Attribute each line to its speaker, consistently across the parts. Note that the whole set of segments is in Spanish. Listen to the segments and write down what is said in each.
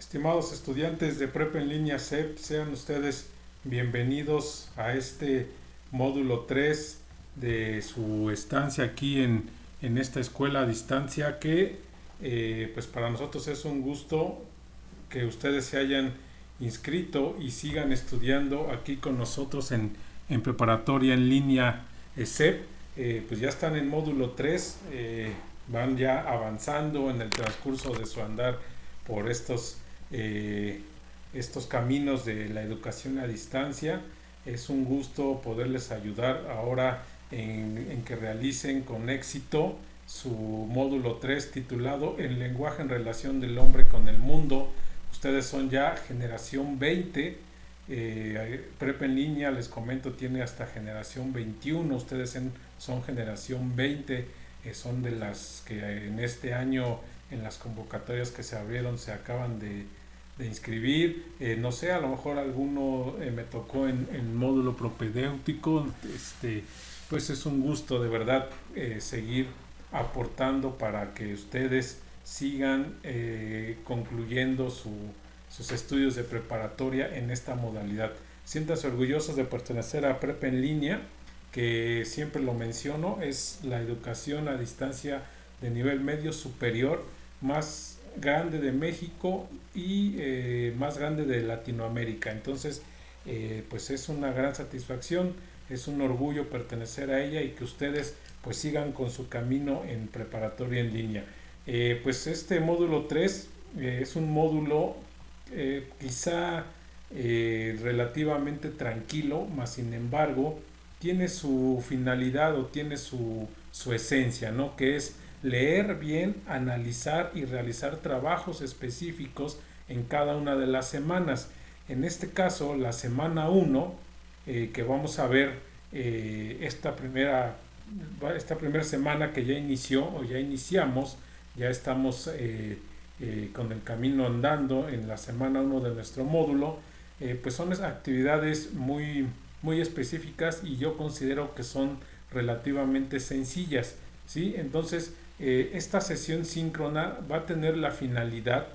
Speaker 1: Estimados estudiantes de Prepa en línea CEP, sean ustedes bienvenidos a este módulo 3 de su estancia aquí en esta escuela a distancia que pues para nosotros es un gusto que ustedes se hayan inscrito y sigan estudiando aquí con nosotros en preparatoria en línea CEP. Pues ya están en módulo 3, van ya avanzando en el transcurso de su andar por estos caminos de la educación a distancia. Es un gusto poderles ayudar ahora en que realicen con éxito su módulo 3 titulado El lenguaje en relación del hombre con el mundo. Ustedes son ya generación 20. Prepa en línea, les comento, tiene hasta generación 21. Ustedes son generación 20. Son de las que en este año, en las convocatorias que se abrieron, se acaban de inscribir. No sé, a lo mejor alguno me tocó en módulo propedéutico. Pues es un gusto de verdad seguir aportando para que ustedes sigan concluyendo sus estudios de preparatoria en esta modalidad. Siéntanse orgullosos de pertenecer a Prepa en línea, que siempre lo menciono, es la educación a distancia de nivel medio superior más grande de México y más grande de Latinoamérica. Entonces, pues es una gran satisfacción, es un orgullo pertenecer a ella y que ustedes pues sigan con su camino en preparatoria en línea. Pues este módulo 3 es un módulo quizá relativamente tranquilo, mas sin embargo tiene su finalidad o tiene su esencia, ¿no? Que es leer bien, analizar y realizar trabajos específicos en cada una de las semanas. En este caso, la semana 1, que vamos a ver esta primera semana que ya inició o ya iniciamos, ya estamos con el camino andando en la semana 1 de nuestro módulo. Pues son actividades muy específicas y yo considero que son relativamente sencillas, ¿sí? Entonces, esta sesión síncrona va a tener la finalidad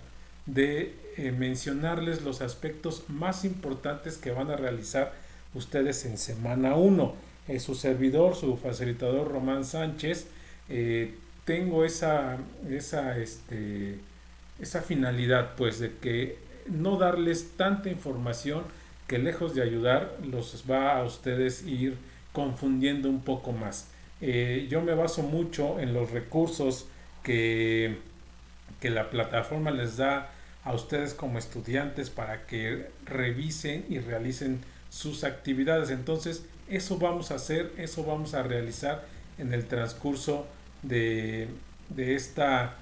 Speaker 1: de mencionarles los aspectos más importantes que van a realizar ustedes en semana 1. Su servidor, su facilitador Román Sánchez, tengo esa finalidad, pues, de que no darles tanta información que lejos de ayudar los va a ustedes ir confundiendo un poco más. Yo me baso mucho en los recursos que la plataforma les da a ustedes como estudiantes para que revisen y realicen sus actividades. Entonces, eso vamos a hacer, eso vamos a realizar en el transcurso de esta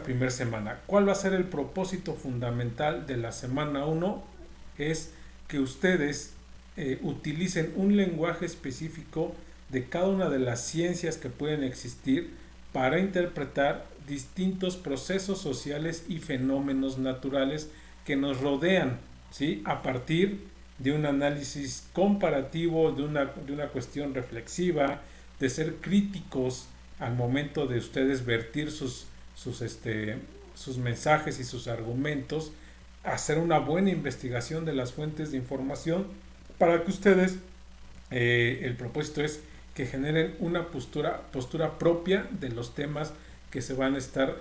Speaker 1: primera semana. ¿Cuál va a ser el propósito fundamental de la semana 1? Es que ustedes utilicen un lenguaje específico de cada una de las ciencias que pueden existir para interpretar distintos procesos sociales y fenómenos naturales que nos rodean, ¿sí? A partir de un análisis comparativo, de una cuestión reflexiva, de ser críticos al momento de ustedes vertir sus mensajes y sus argumentos, hacer una buena investigación de las fuentes de información para que ustedes, el propósito es que generen una postura propia de los temas que se van a estar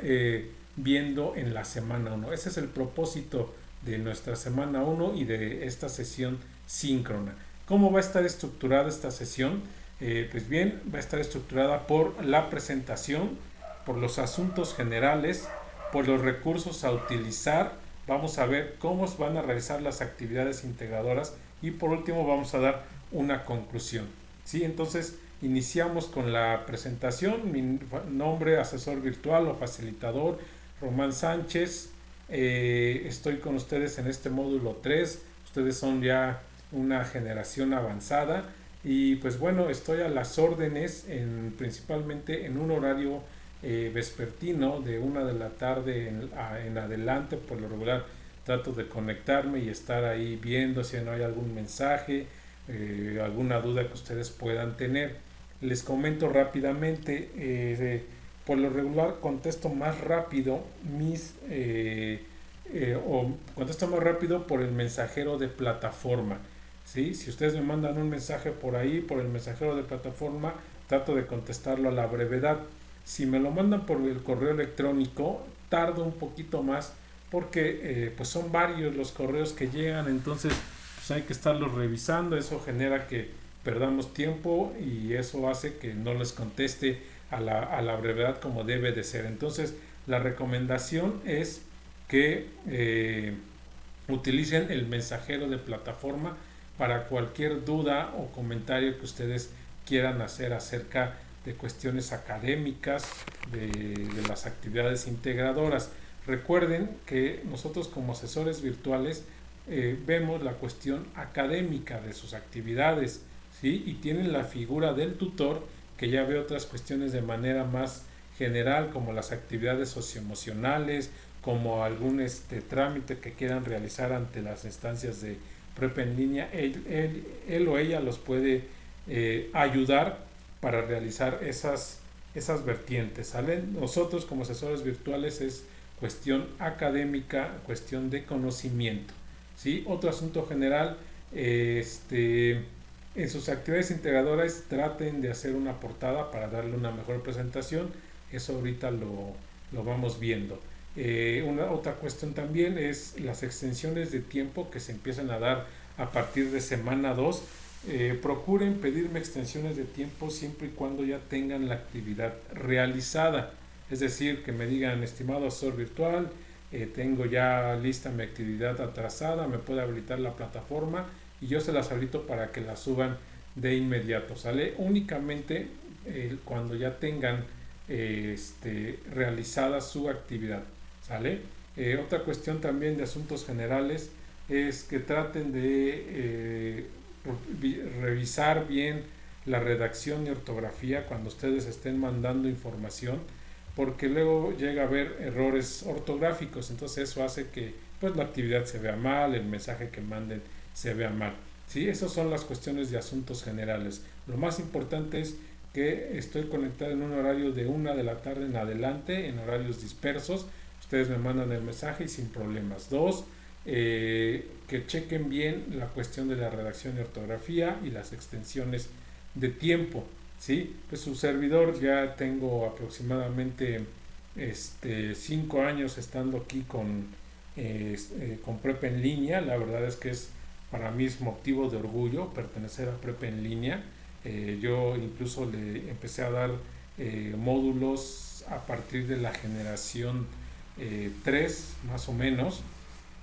Speaker 1: viendo en la semana 1. Ese es el propósito de nuestra semana 1 y de esta sesión síncrona. ¿Cómo va a estar estructurada esta sesión? Pues bien, va a estar estructurada por la presentación, por los asuntos generales, por los recursos a utilizar. Vamos a ver cómo van a realizar las actividades integradoras y por último vamos a dar una conclusión, ¿sí? Entonces iniciamos con la presentación. Mi nombre, asesor virtual o facilitador, Román Sánchez. Estoy con ustedes en este módulo 3. Ustedes son ya una generación avanzada y pues bueno, estoy a las órdenes principalmente en un horario vespertino de 1 de la tarde en adelante. Por lo regular trato de conectarme y estar ahí viendo si no hay algún mensaje, alguna duda que ustedes puedan tener. Les comento rápidamente, por lo regular contesto más rápido mis o contesto más rápido por el mensajero de plataforma. ¿Sí? Si ustedes me mandan un mensaje por ahí, por el mensajero de plataforma, trato de contestarlo a la brevedad. Si me lo mandan por el correo electrónico, tardo un poquito más porque pues son varios los correos que llegan, entonces pues hay que estarlos revisando, eso genera que perdamos tiempo y eso hace que no les conteste a la brevedad como debe de ser. Entonces la recomendación es que utilicen el mensajero de plataforma para cualquier duda o comentario que ustedes quieran hacer acerca de cuestiones académicas, de las actividades integradoras. Recuerden que nosotros como asesores virtuales vemos la cuestión académica de sus actividades, ¿sí? Y tienen la figura del tutor que ya ve otras cuestiones de manera más general, como las actividades socioemocionales, como algún trámite que quieran realizar ante las instancias de prepa en línea. Él o ella los puede ayudar para realizar esas vertientes, ¿sale? Nosotros como asesores virtuales es cuestión académica, cuestión de conocimiento, ¿sí? Otro asunto general, en sus actividades integradoras traten de hacer una portada para darle una mejor presentación, eso ahorita lo vamos viendo. Una otra cuestión también es las extensiones de tiempo que se empiezan a dar a partir de semana 2. Procuren pedirme extensiones de tiempo siempre y cuando ya tengan la actividad realizada, es decir, que me digan: estimado asesor virtual, tengo ya lista mi actividad atrasada, me puede habilitar la plataforma y yo se las habilito para que la suban de inmediato, ¿sale? Únicamente cuando ya tengan realizada su actividad, ¿sale? Otra cuestión también de asuntos generales es que traten de revisar bien la redacción y ortografía cuando ustedes estén mandando información, porque luego llega a haber errores ortográficos, entonces eso hace que pues la actividad se vea mal, el mensaje que manden se vea mal, ¿sí? Esas son las cuestiones de asuntos generales. Lo más importante es que estoy conectado en un horario de 1 de la tarde en adelante, en horarios dispersos. Ustedes me mandan el mensaje y sin problemas. 2, que chequen bien la cuestión de la redacción y ortografía y las extensiones de tiempo, ¿sí? Pues su servidor ya tengo aproximadamente 5 años estando aquí con Prepa en línea. La verdad es que para mí es motivo de orgullo pertenecer a Prepa en línea. Yo incluso le empecé a dar módulos a partir de la generación 3 más o menos,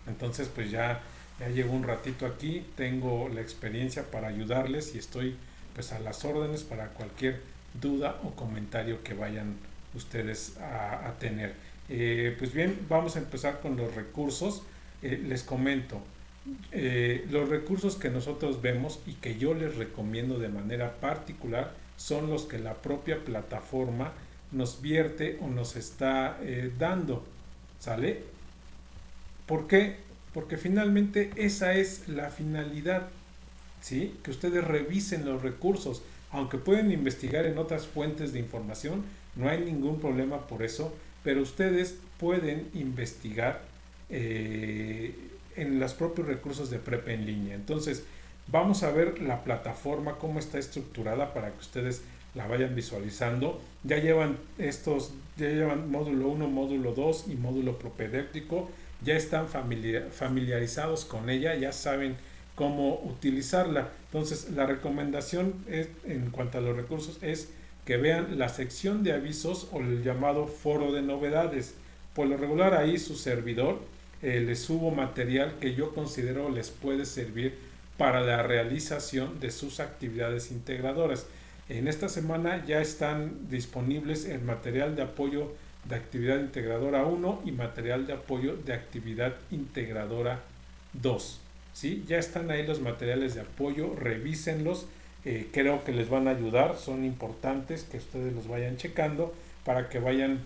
Speaker 1: entonces pues ya llevo un ratito aquí, tengo la experiencia para ayudarles y estoy pues a las órdenes para cualquier duda o comentario que vayan ustedes a tener. Pues bien, vamos a empezar con los recursos. Les comento, los recursos que nosotros vemos y que yo les recomiendo de manera particular son los que la propia plataforma nos vierte o nos está dando, ¿sale? ¿Por qué? Porque finalmente esa es la finalidad, ¿sí? Que ustedes revisen los recursos, aunque pueden investigar en otras fuentes de información, no hay ningún problema por eso, pero ustedes pueden investigar en los propios recursos de Prepa en línea. Entonces, vamos a ver la plataforma, cómo está estructurada para que ustedes la vayan visualizando. Ya llevan módulo 1, módulo 2 y módulo propedéutico, ya están familiarizados con ella, ya saben cómo utilizarla. Entonces, la recomendación en cuanto a los recursos es que vean la sección de avisos o el llamado foro de novedades. Por lo regular ahí su servidor les subo material que yo considero les puede servir para la realización de sus actividades integradoras. En esta semana ya están disponibles el material de apoyo de actividad integradora 1 y material de apoyo de actividad integradora 2. ¿Sí? Ya están ahí los materiales de apoyo, revísenlos, creo que les van a ayudar, son importantes que ustedes los vayan checando para que vayan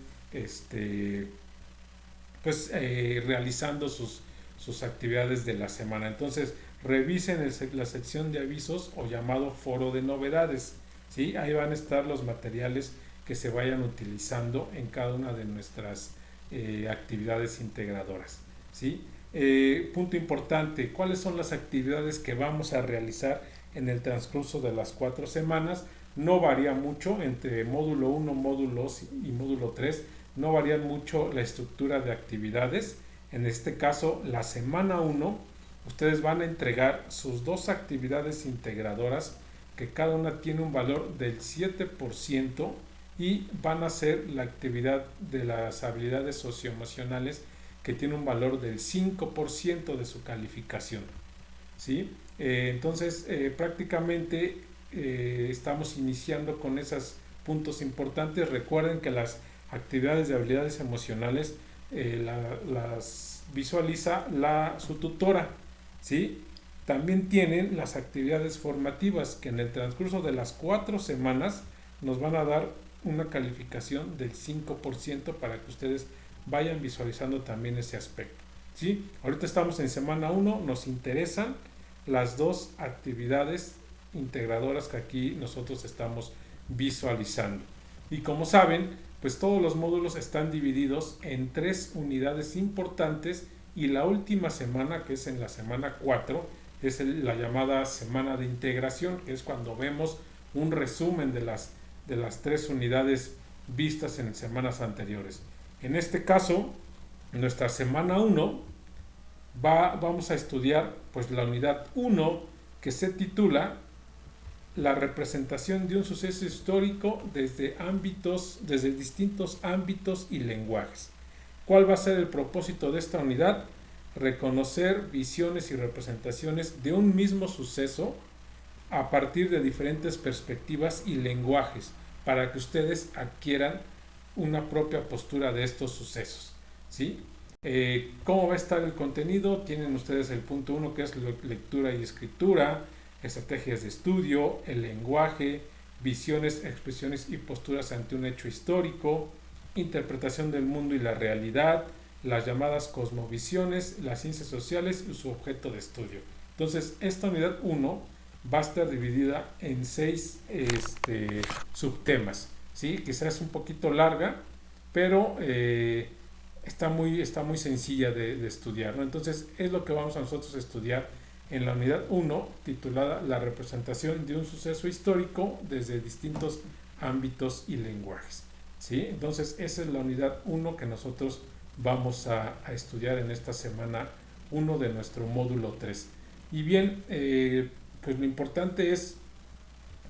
Speaker 1: realizando sus actividades de la semana. Entonces revisen la sección de avisos o llamado foro de novedades, ¿sí? Ahí van a estar los materiales que se vayan utilizando en cada una de nuestras actividades integradoras, ¿sí? Punto importante, ¿cuáles son las actividades que vamos a realizar en el transcurso de las 4 semanas? No varía mucho entre módulo 1, módulo 2 y módulo 3, no varía mucho la estructura de actividades. En este caso, la semana 1, ustedes van a entregar sus dos actividades integradoras, que cada una tiene un valor del 7%, y van a hacer la actividad de las habilidades socioemocionales, que tiene un valor del 5% de su calificación, ¿sí? Entonces, prácticamente estamos iniciando con esos puntos importantes. Recuerden que las actividades de habilidades emocionales las visualiza su tutora, ¿sí? También tienen las actividades formativas, que en el transcurso de las 4 semanas nos van a dar una calificación del 5%, para que ustedes vayan visualizando también ese aspecto, ¿sí? Ahorita estamos en semana 1, nos interesan las dos actividades integradoras que aquí nosotros estamos visualizando. Y como saben, pues todos los módulos están divididos en 3 unidades importantes, y la última semana, que es en la semana 4, es la llamada semana de integración, que es cuando vemos un resumen de las 3 unidades vistas en semanas anteriores. En este caso, en nuestra semana 1, vamos a estudiar pues la unidad 1, que se titula la representación de un suceso histórico desde distintos ámbitos y lenguajes. ¿Cuál va a ser el propósito de esta unidad? Reconocer visiones y representaciones de un mismo suceso a partir de diferentes perspectivas y lenguajes, para que ustedes adquieran una propia postura de estos sucesos, ¿sí? ¿Cómo va a estar el contenido? Tienen ustedes el punto 1, que es lectura y escritura, estrategias de estudio, el lenguaje, visiones, expresiones y posturas ante un hecho histórico, interpretación del mundo y la realidad, las llamadas cosmovisiones, las ciencias sociales y su objeto de estudio. Entonces, esta unidad 1 va a estar dividida en 6 subtemas, ¿sí? Quizás es un poquito larga, pero está muy sencilla de estudiar, ¿no? Entonces, es lo que vamos a nosotros a estudiar en la unidad 1, titulada La representación de un suceso histórico desde distintos ámbitos y lenguajes, ¿sí? Entonces, esa es la unidad 1 que nosotros vamos a estudiar en esta semana 1 de nuestro módulo 3. Y bien, pues lo importante es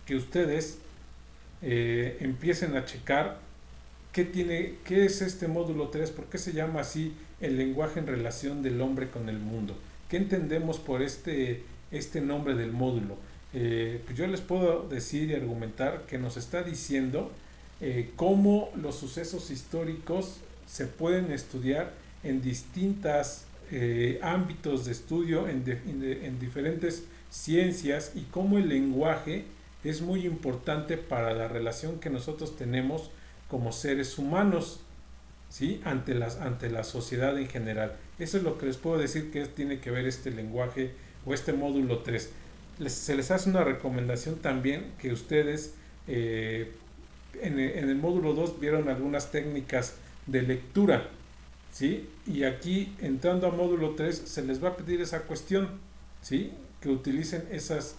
Speaker 1: que ustedes empiecen a checar qué es este módulo 3, por qué se llama así el lenguaje en relación del hombre con el mundo. ¿Qué entendemos por este nombre del módulo? Pues yo les puedo decir y argumentar que nos está diciendo cómo los sucesos históricos se pueden estudiar en distintos ámbitos de estudio, en diferentes ciencias, y cómo el lenguaje es muy importante para la relación que nosotros tenemos como seres humanos, ¿sí? ante la sociedad en general. Eso es lo que les puedo decir que tiene que ver este lenguaje o este módulo 3. Se les hace una recomendación también que ustedes en el módulo 2 vieron algunas técnicas de lectura, ¿sí? Y aquí, entrando a módulo 3, se les va a pedir esa cuestión, ¿sí? Que utilicen esas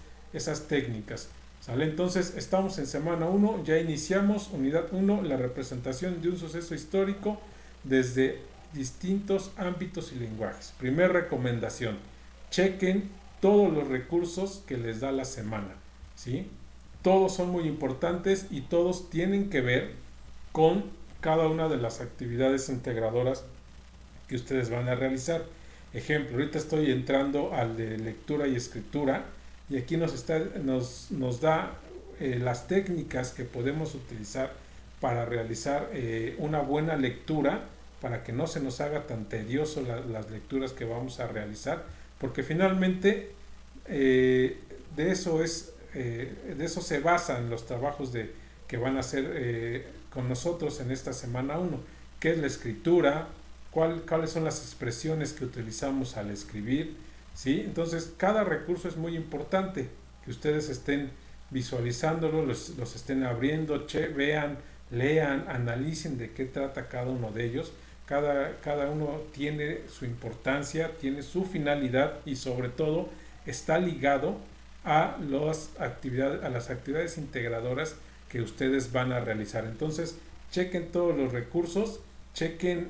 Speaker 1: técnicas, ¿sale? Entonces, estamos en semana 1, ya iniciamos unidad 1, la representación de un suceso histórico desde distintos ámbitos y lenguajes. Primer recomendación: chequen todos los recursos que les da la semana, ¿sí? Todos son muy importantes y todos tienen que ver con cada una de las actividades integradoras que ustedes van a realizar. Ejemplo, ahorita estoy entrando al de lectura y escritura, y aquí nos da las técnicas que podemos utilizar para realizar una buena lectura, para que no se nos haga tan tedioso las lecturas que vamos a realizar, porque finalmente de eso se basan los trabajos que van a hacer con nosotros en esta semana 1, qué es la escritura, cuáles son las expresiones que utilizamos al escribir, ¿sí? Entonces, cada recurso es muy importante que ustedes estén visualizándolo, los estén abriendo, vean, lean, analicen de qué trata cada uno de ellos. Cada uno tiene su importancia, tiene su finalidad y sobre todo está ligado a las actividades integradoras que ustedes van a realizar. Entonces, chequen todos los recursos, chequen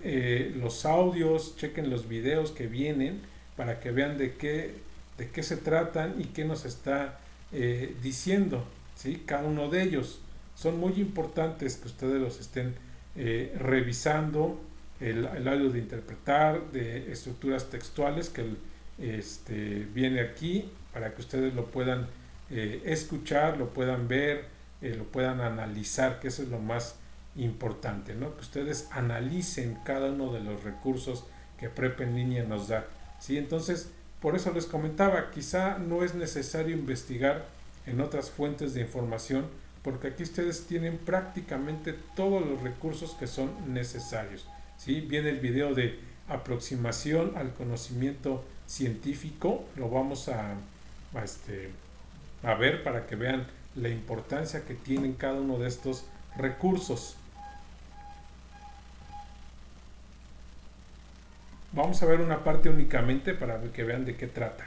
Speaker 1: los audios, chequen los videos que vienen para que vean de qué se tratan y qué nos está diciendo, ¿sí? Cada uno de ellos. Son muy importantes que ustedes los estén revisando, el audio de interpretar, de estructuras textuales que viene aquí para que ustedes lo puedan escuchar, lo puedan ver, lo puedan analizar, que eso es lo más importante, ¿no? Que ustedes analicen cada uno de los recursos que Prep en línea nos da, ¿sí? Entonces, por eso les comentaba, quizá no es necesario investigar en otras fuentes de información, porque aquí ustedes tienen prácticamente todos los recursos que son necesarios, ¿sí? Viene el video de aproximación al conocimiento científico, lo vamos a ver para que vean la importancia que tienen cada uno de estos recursos. Vamos a ver una parte únicamente para que vean de qué trata.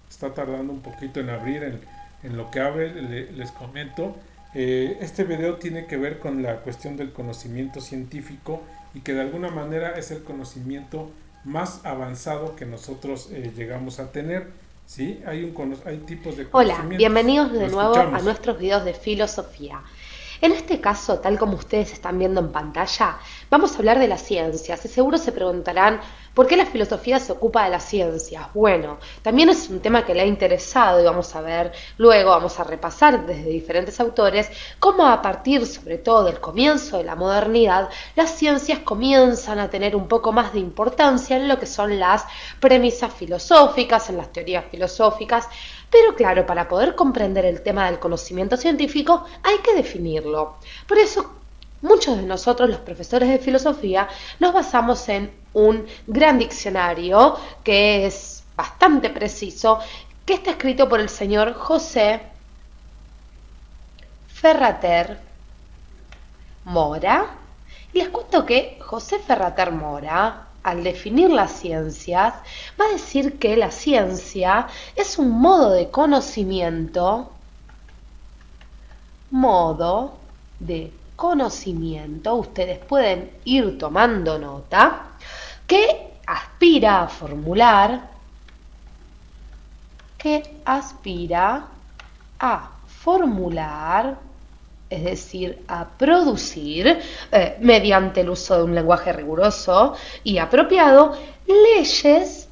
Speaker 1: Está tardando un poquito en abrir. En lo que abre, les comento, este video tiene que ver con la cuestión del conocimiento científico y que de alguna manera es el conocimiento más avanzado que nosotros llegamos a tener, ¿sí? Hay tipos de conocimientos.
Speaker 2: Hola, bienvenidos de nuevo a nuestros videos de filosofía. En este caso, tal como ustedes están viendo en pantalla, vamos a hablar de las ciencias y seguro se preguntarán ¿por qué la filosofía se ocupa de las ciencias? Bueno, también es un tema que le ha interesado y vamos a ver luego, vamos a repasar desde diferentes autores cómo a partir sobre todo del comienzo de la modernidad, las ciencias comienzan a tener un poco más de importancia en lo que son las premisas filosóficas, en las teorías filosóficas. Pero claro, para poder comprender el tema del conocimiento científico hay que definirlo. Por eso, muchos de nosotros, los profesores de filosofía, nos basamos en un gran diccionario que es bastante preciso, que está escrito por el señor José Ferrater Mora. Y les cuento que José Ferrater Mora, al definir las ciencias, va a decir que la ciencia es un modo de conocimiento, ustedes pueden ir tomando nota, que aspira a formular, es decir, a producir, mediante el uso de un lenguaje riguroso y apropiado, leyes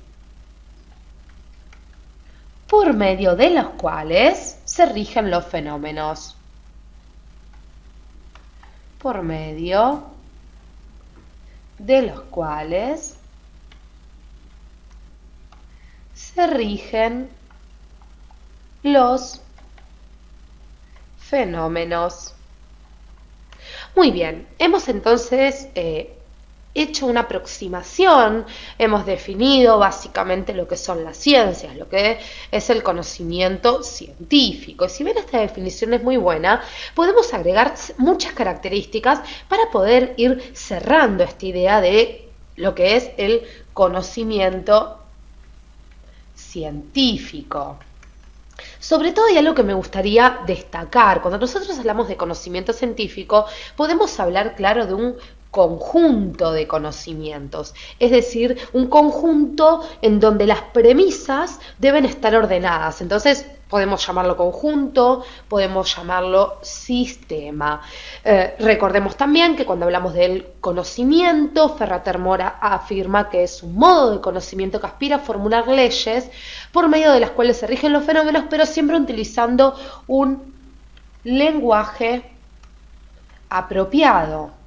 Speaker 2: por medio de las cuales se rigen los fenómenos. Por medio de los cuales se rigen los fenómenos. Muy bien, hemos entonces hecho una aproximación, hemos definido básicamente lo que son las ciencias, lo que es el conocimiento científico. Y si bien esta definición es muy buena, podemos agregar muchas características para poder ir cerrando esta idea de lo que es el conocimiento científico. Sobre todo hay algo que me gustaría destacar. Cuando nosotros hablamos de conocimiento científico, podemos hablar, claro, de un conjunto de conocimientos, es decir, un conjunto en donde las premisas deben estar ordenadas. Entonces, podemos llamarlo conjunto, podemos llamarlo sistema. Recordemos también que cuando hablamos del conocimiento, Ferrater Mora afirma que es un modo de conocimiento que aspira a formular leyes por medio de las cuales se rigen los fenómenos, pero siempre utilizando un lenguaje apropiado.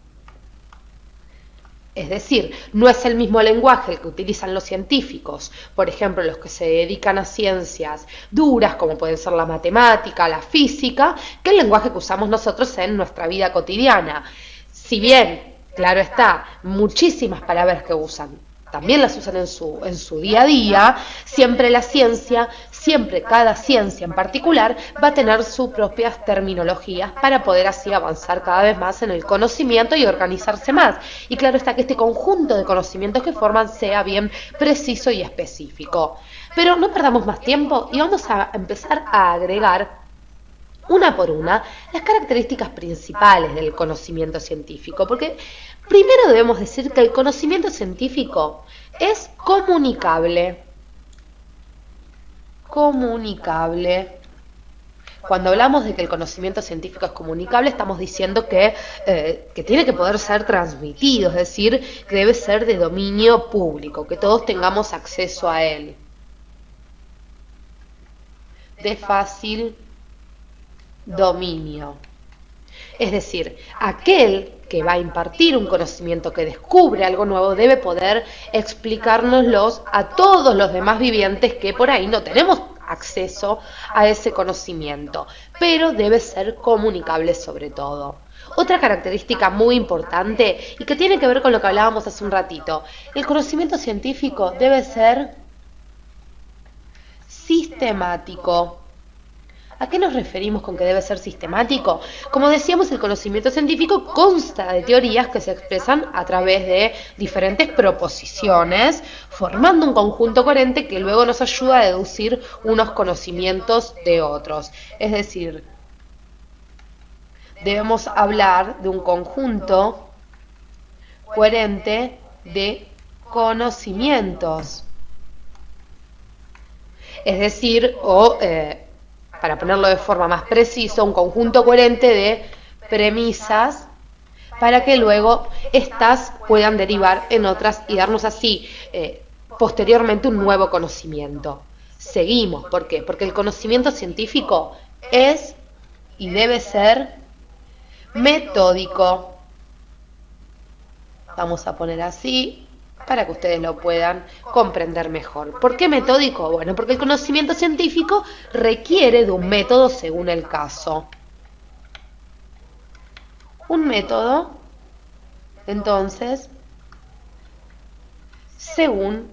Speaker 2: Es decir, no es el mismo lenguaje el que utilizan los científicos, por ejemplo, los que se dedican a ciencias duras, como pueden ser la matemática, la física, que el lenguaje que usamos nosotros en nuestra vida cotidiana. Si bien Claro está, muchísimas palabras que usan, también las usan en su día a día. Siempre la ciencia, siempre cada ciencia en particular va a tener sus propias terminologías para poder así avanzar cada vez más en el conocimiento y organizarse más. Y claro está que este conjunto de conocimientos que forman sea bien preciso y específico. Pero no perdamos más tiempo y vamos a empezar a agregar una por una las características principales del conocimiento científico, porque primero debemos decir que el conocimiento científico es comunicable. Comunicable. Cuando hablamos de que el conocimiento científico es comunicable, estamos diciendo que tiene que poder ser transmitido, es decir, que debe ser de dominio público, que todos tengamos acceso a él. De fácil dominio. Es decir, aquel que va a impartir un conocimiento, que descubre algo nuevo, debe poder explicárnoslos a todos los demás vivientes que por ahí no tenemos acceso a ese conocimiento, pero debe ser comunicable sobre todo. Otra característica muy importante y que tiene que ver con lo que hablábamos hace un ratito, el conocimiento científico debe ser sistemático. ¿A qué nos referimos con que debe ser sistemático? Como decíamos, el conocimiento científico consta de teorías que se expresan a través de diferentes proposiciones, formando un conjunto coherente que luego nos ayuda a deducir unos conocimientos de otros. Es decir, debemos hablar de un conjunto coherente de conocimientos. Es decir, para ponerlo de forma más precisa, un conjunto coherente de premisas para que luego éstas puedan derivar en otras y darnos así posteriormente un nuevo conocimiento. Seguimos, ¿por qué? Porque el conocimiento científico es y debe ser metódico. Vamos a poner así para que ustedes lo puedan comprender mejor. ¿Por qué metódico? Bueno, porque el conocimiento científico requiere de un método según el caso. Un método, entonces, según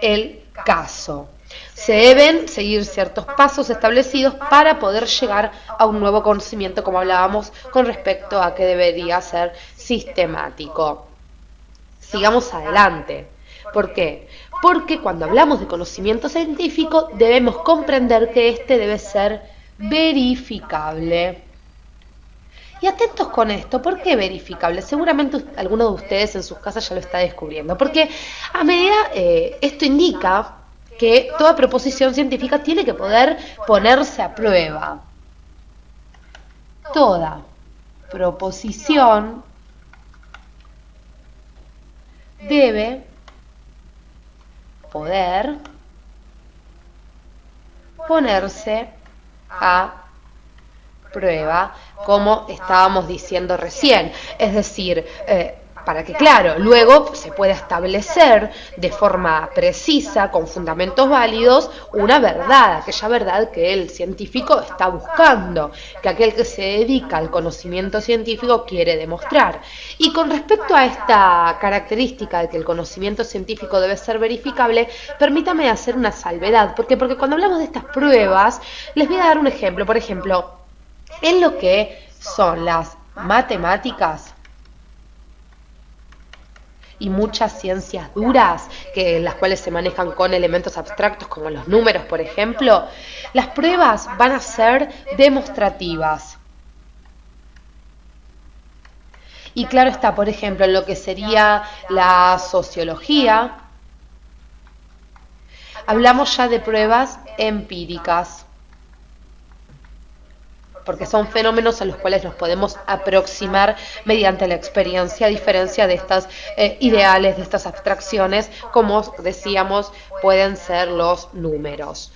Speaker 2: el caso. Se deben seguir ciertos pasos establecidos para poder llegar a un nuevo conocimiento, como hablábamos con respecto a que debería ser sistemático. Sigamos adelante. ¿Por qué? Porque cuando hablamos de conocimiento científico debemos comprender que este debe ser verificable. Y atentos con esto, ¿por qué verificable? Seguramente alguno de ustedes en sus casas ya lo está descubriendo, porque a medida esto indica que toda proposición científica tiene que poder ponerse a prueba. Toda proposición debe poder ponerse a prueba, como estábamos diciendo recién. Es decir, para que, claro, luego se pueda establecer de forma precisa, con fundamentos válidos, una verdad, aquella verdad que el científico está buscando, que aquel que se dedica al conocimiento científico quiere demostrar. Y con respecto a esta característica de que el conocimiento científico debe ser verificable, permítame hacer una salvedad. ¿Por qué? Porque cuando hablamos de estas pruebas, les voy a dar un ejemplo. Por ejemplo, en lo que son las matemáticas y muchas ciencias duras, las cuales se manejan con elementos abstractos como los números, por ejemplo, las pruebas van a ser demostrativas. Y claro está, por ejemplo, en lo que sería la sociología, hablamos ya de pruebas empíricas, porque son fenómenos a los cuales nos podemos aproximar mediante la experiencia, a diferencia de estas ideales, de estas abstracciones, como decíamos, pueden ser los números.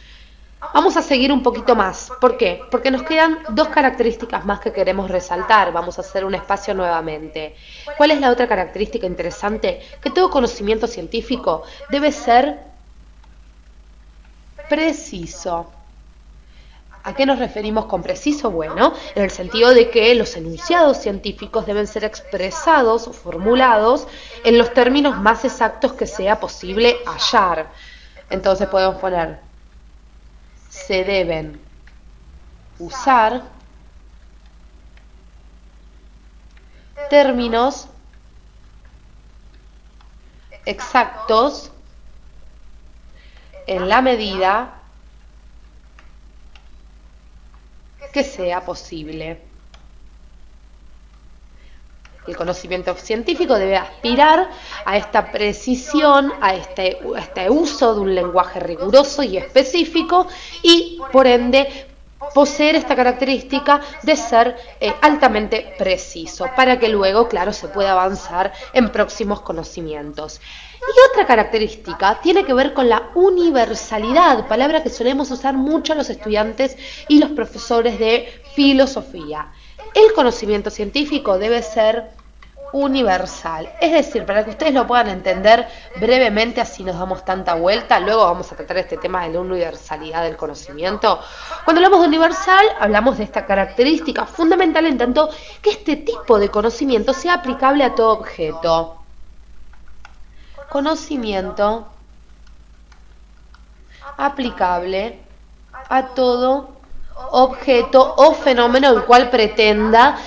Speaker 2: Vamos a seguir un poquito más. ¿Por qué? Porque nos quedan dos características más que queremos resaltar. Vamos a hacer un espacio nuevamente. ¿Cuál es la otra característica interesante? Que todo conocimiento científico debe ser preciso. ¿A qué nos referimos con preciso? Bueno, en el sentido de que los enunciados científicos deben ser expresados o formulados en los términos más exactos que sea posible hallar. Entonces podemos poner, se deben usar términos exactos en la medida que sea posible. El conocimiento científico debe aspirar a esta precisión, a este uso de un lenguaje riguroso y específico y, por ende, poseer esta característica de ser altamente preciso, para que luego, claro, se pueda avanzar en próximos conocimientos. Y otra característica tiene que ver con la universalidad, palabra que solemos usar mucho los estudiantes y los profesores de filosofía. El conocimiento científico debe ser universal, es decir, para que ustedes lo puedan entender brevemente, así nos damos tanta vuelta, luego vamos a tratar este tema de la universalidad del conocimiento. Cuando hablamos de universal, hablamos de esta característica fundamental en tanto que este tipo de conocimiento sea aplicable a todo objeto. Conocimiento aplicable a todo objeto o fenómeno el cual pretenda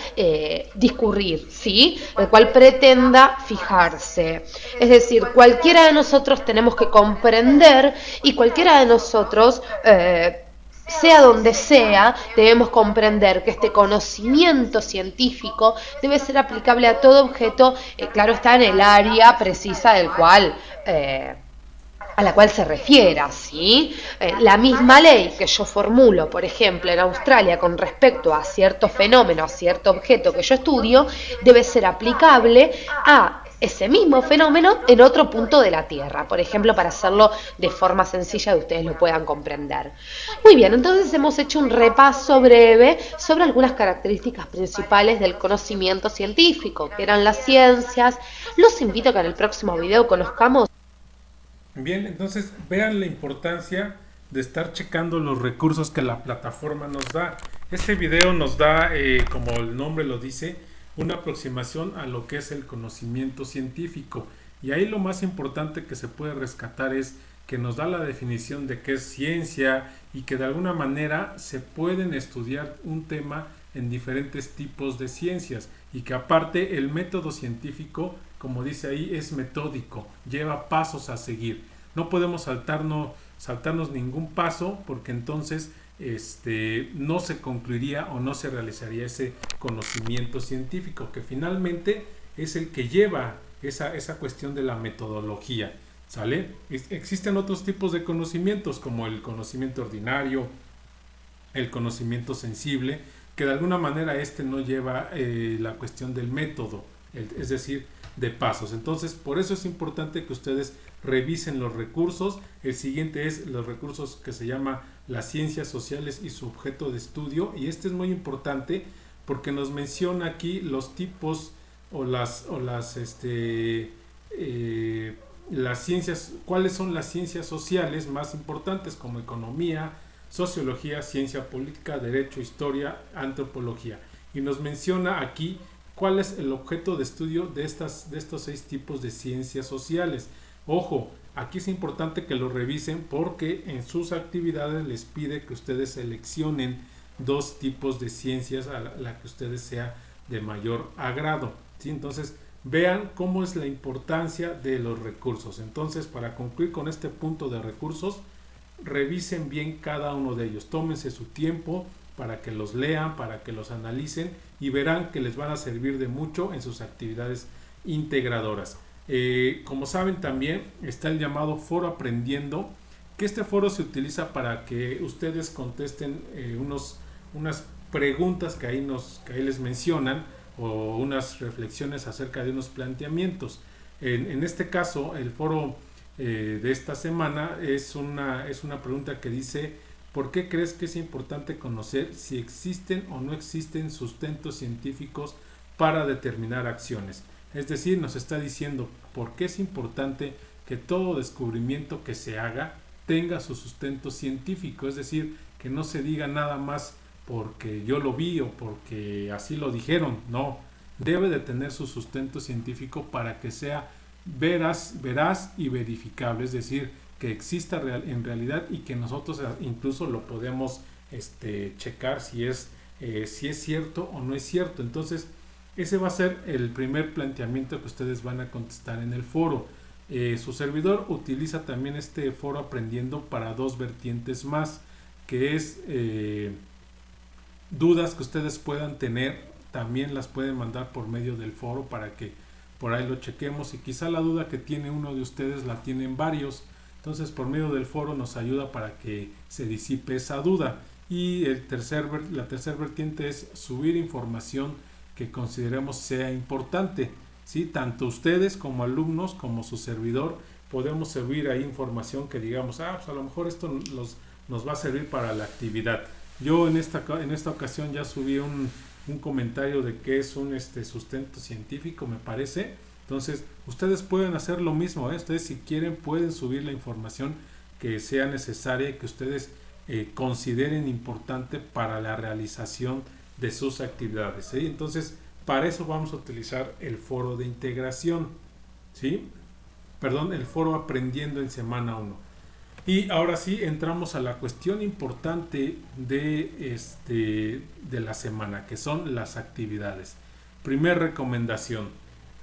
Speaker 2: discurrir, ¿sí? El cual pretenda fijarse. Es decir, cualquiera de nosotros tenemos que comprender y cualquiera de nosotros, sea donde sea, debemos comprender que este conocimiento científico debe ser aplicable a todo objeto, claro está, en el área precisa del cual a la cual se refiera, ¿sí? La misma ley que yo formulo, por ejemplo, en Australia con respecto a cierto fenómeno, a cierto objeto que yo estudio, debe ser aplicable a ese mismo fenómeno en otro punto de la Tierra, por ejemplo, para hacerlo de forma sencilla y ustedes lo puedan comprender. Muy bien, entonces hemos hecho un repaso breve sobre algunas características principales del conocimiento científico, que eran las ciencias. Los invito a que en el próximo video conozcamos.
Speaker 1: Bien, entonces vean la importancia de estar checando los recursos que la plataforma nos da. Este video nos da, como el nombre lo dice, una aproximación a lo que es el conocimiento científico. Y ahí lo más importante que se puede rescatar es que nos da la definición de qué es ciencia y que de alguna manera se pueden estudiar un tema en diferentes tipos de ciencias y que aparte el método científico, como dice ahí, es metódico, lleva pasos a seguir. No podemos saltarnos ningún paso porque entonces no se concluiría o no se realizaría ese conocimiento científico que finalmente es el que lleva esa cuestión de la metodología, ¿sale? Existen otros tipos de conocimientos como el conocimiento ordinario, el conocimiento sensible, que de alguna manera no lleva la cuestión del método, es decir, de pasos. Entonces, por eso es importante que ustedes revisen los recursos. El siguiente es los recursos que se llama las ciencias sociales y su objeto de estudio, y este es muy importante porque nos menciona aquí los tipos o las ciencias, cuáles son las ciencias sociales más importantes, como economía, sociología, ciencia política, derecho, historia, antropología, y nos menciona aquí cuál es el objeto de estudio de estos 6 tipos de ciencias sociales. Ojo, aquí es importante que lo revisen porque en sus actividades les pide que ustedes seleccionen 2 tipos de ciencias a la que ustedes sea de mayor agrado, ¿sí? Entonces vean cómo es la importancia de los recursos. Entonces, para concluir con este punto de recursos, revisen bien cada uno de ellos, tómense su tiempo para que los lean, para que los analicen y verán que les van a servir de mucho en sus actividades integradoras. Como saben, también está el llamado Foro Aprendiendo, que este foro se utiliza para que ustedes contesten unas preguntas que ahí les mencionan o unas reflexiones acerca de unos planteamientos. En este caso, el foro de esta semana es una pregunta que dice: ¿por qué crees que es importante conocer si existen o no existen sustentos científicos para determinar acciones? Es decir, nos está diciendo por qué es importante que todo descubrimiento que se haga tenga su sustento científico, es decir, que no se diga nada más porque yo lo vi o porque así lo dijeron, no, debe de tener su sustento científico para que sea veraz y verificable, es decir, que exista en realidad y que nosotros incluso lo podemos checar si es cierto o no es cierto. Entonces, ese va a ser el primer planteamiento que ustedes van a contestar en el foro. Su servidor utiliza también este foro aprendiendo para dos vertientes más, que es dudas que ustedes puedan tener, también las pueden mandar por medio del foro para que por ahí lo chequemos, y quizá la duda que tiene uno de ustedes la tienen varios, entonces por medio del foro nos ayuda para que se disipe esa duda. Y la tercera vertiente es subir información que consideremos sea importante, ¿sí? Tanto ustedes como alumnos como su servidor podemos subir ahí información que digamos, pues a lo mejor esto nos va a servir para la actividad. Yo en esta ocasión ya subí un comentario de que es un sustento científico, me parece. Entonces ustedes pueden hacer lo mismo, ustedes si quieren pueden subir la información que sea necesaria y que ustedes consideren importante para la realización de sus actividades, ¿sí? Entonces para eso vamos a utilizar el foro de integración, ¿sí? Perdón, el foro aprendiendo en semana 1. Y ahora sí entramos a la cuestión importante de la semana, que son las actividades. Primer recomendación: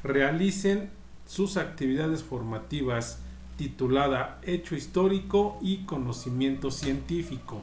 Speaker 1: realicen sus actividades formativas titulada Hecho Histórico y Conocimiento Científico.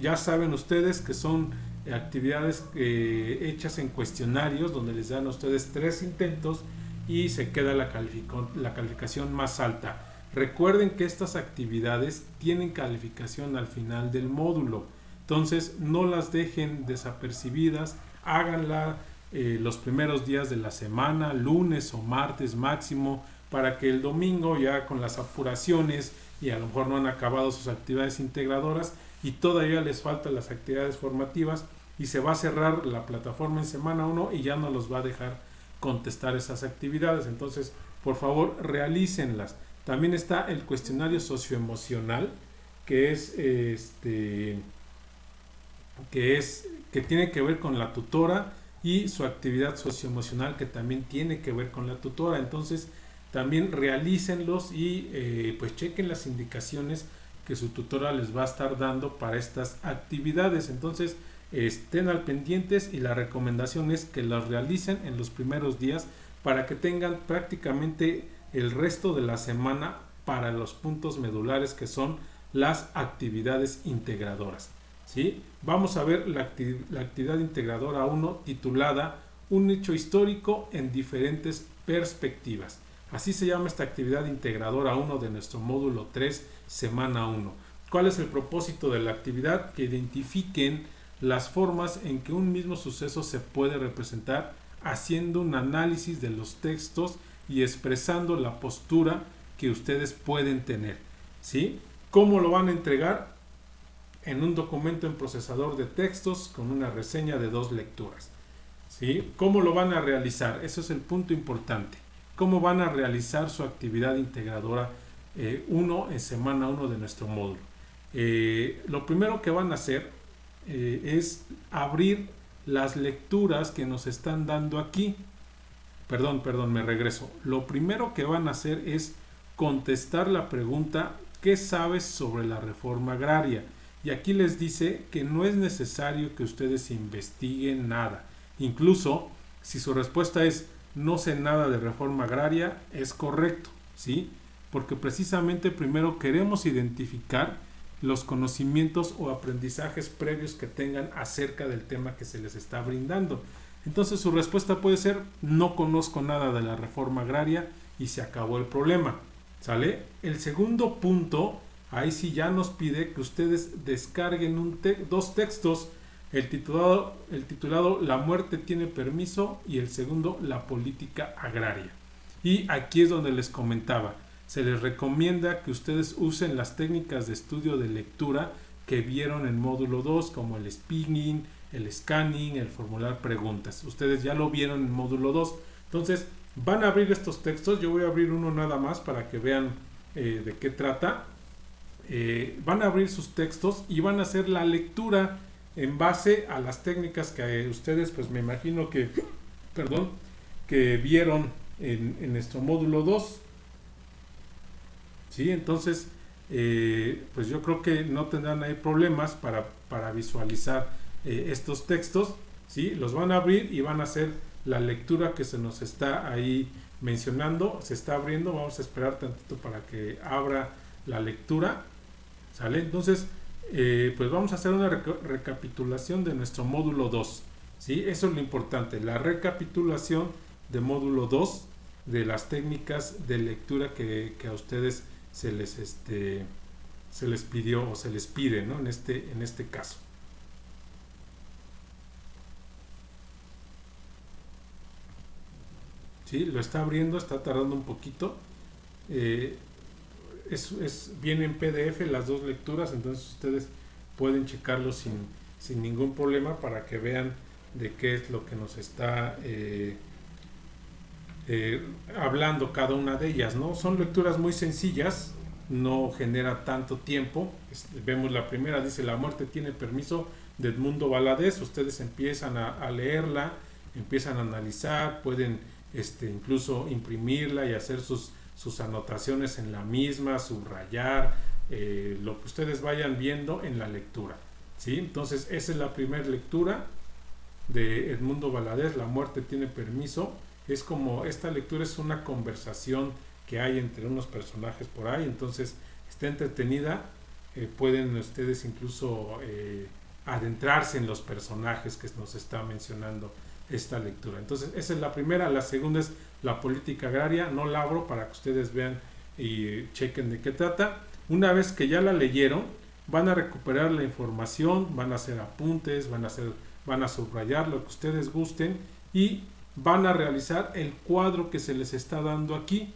Speaker 1: Ya saben ustedes que son actividades hechas en cuestionarios donde les dan a ustedes 3 intentos y se queda la calificación más alta. Recuerden que estas actividades tienen calificación al final del módulo, entonces no las dejen desapercibidas, háganla los primeros días de la semana, lunes o martes máximo, para que el domingo ya con las apuraciones y a lo mejor no han acabado sus actividades integradoras y todavía les faltan las actividades formativas y se va a cerrar la plataforma en semana 1 y ya no los va a dejar contestar esas actividades. Entonces, por favor, realícenlas. También está el cuestionario socioemocional, que tiene que ver con la tutora, y su actividad socioemocional, que también tiene que ver con la tutora. Entonces, también realícenlos y pues chequen las indicaciones que su tutora les va a estar dando para estas actividades. Entonces, estén al pendientes y la recomendación es que las realicen en los primeros días para que tengan prácticamente el resto de la semana para los puntos medulares, que son las actividades integradoras, ¿sí? Vamos a ver la actividad integradora 1 titulada Un hecho histórico en diferentes perspectivas. Así se llama esta actividad integradora 1 de nuestro módulo 3, semana 1. ¿Cuál es el propósito de la actividad? Que identifiquen las formas en que un mismo suceso se puede representar haciendo un análisis de los textos y expresando la postura que ustedes pueden tener, ¿sí? ¿Cómo lo van a entregar? En un documento en procesador de textos con una reseña de 2 lecturas, ¿sí? ¿Cómo lo van a realizar? Eso es el punto importante. ¿Cómo van a realizar su actividad integradora 1 en semana 1 de nuestro módulo? Lo primero que van a hacer es abrir las lecturas que nos están dando aquí. Perdón, me regreso. Lo primero que van a hacer es contestar la pregunta: ¿qué sabes sobre la reforma agraria? Y aquí les dice que no es necesario que ustedes investiguen nada. Incluso si su respuesta es no sé nada de reforma agraria, es correcto, ¿sí? Porque precisamente primero queremos identificar los conocimientos o aprendizajes previos que tengan acerca del tema que se les está brindando. Entonces su respuesta puede ser no conozco nada de la reforma agraria y se acabó el problema, ¿sale? El segundo punto, ahí sí ya nos pide que ustedes descarguen 2 textos, el titulado La muerte tiene permiso y el segundo La política agraria. Y aquí es donde les comentaba, se les recomienda que ustedes usen las técnicas de estudio de lectura que vieron en módulo 2, como el speaking, el scanning, el formular preguntas. Ustedes ya lo vieron en módulo 2. Entonces van a abrir estos textos. Yo voy a abrir uno nada más para que vean de qué trata. van a abrir sus textos y van a hacer la lectura en base a las técnicas que ustedes, pues me imagino que, que vieron en nuestro módulo 2. ¿Sí? Entonces, pues yo creo que no tendrán ahí problemas para visualizar estos textos. ¿Sí? Los van a abrir y van a hacer la lectura que se nos está ahí mencionando. Se está abriendo, vamos a esperar tantito para que abra la lectura. ¿Sale? Entonces, pues vamos a hacer una recapitulación de nuestro módulo 2. ¿Sí? Eso es lo importante, la recapitulación de módulo 2 de las técnicas de lectura que a ustedes se les pidió o se les pide, ¿no? en este caso. ¿Sí? Lo está abriendo, está tardando un poquito. Viene en PDF las dos lecturas, entonces ustedes pueden checarlo sin ningún problema para que vean de qué es lo que nos está hablando cada una de ellas, ¿no? Son lecturas muy sencillas, no genera tanto tiempo. Vemos la primera, dice: la muerte tiene permiso, de Edmundo Valadez. Ustedes empiezan a leerla, empiezan a analizar, pueden incluso imprimirla y hacer sus anotaciones en la misma, subrayar lo que ustedes vayan viendo en la lectura. ¿Sí? Entonces esa es la primera lectura de Edmundo Valadez, La muerte tiene permiso. Es como, esta lectura es una conversación que hay entre unos personajes por ahí, entonces está entretenida. Pueden ustedes incluso adentrarse en los personajes que nos está mencionando esta lectura. Entonces esa es la primera. La segunda es La política agraria. No la abro para que ustedes vean y chequen de qué trata. Una vez que ya la leyeron, van a recuperar la información, van a hacer apuntes, van a subrayar lo que ustedes gusten y van a realizar el cuadro que se les está dando aquí.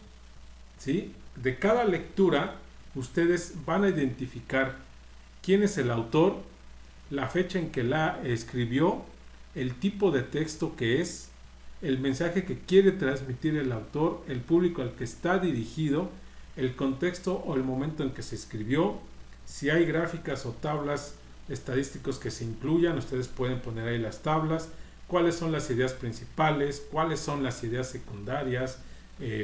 Speaker 1: ¿Sí? De cada lectura ustedes van a identificar quién es el autor, la fecha en que la escribió, el tipo de texto que es, el mensaje que quiere transmitir el autor, el público al que está dirigido, el contexto o el momento en que se escribió, si hay gráficas o tablas estadísticos que se incluyan, ustedes pueden poner ahí las tablas, cuáles son las ideas principales, cuáles son las ideas secundarias.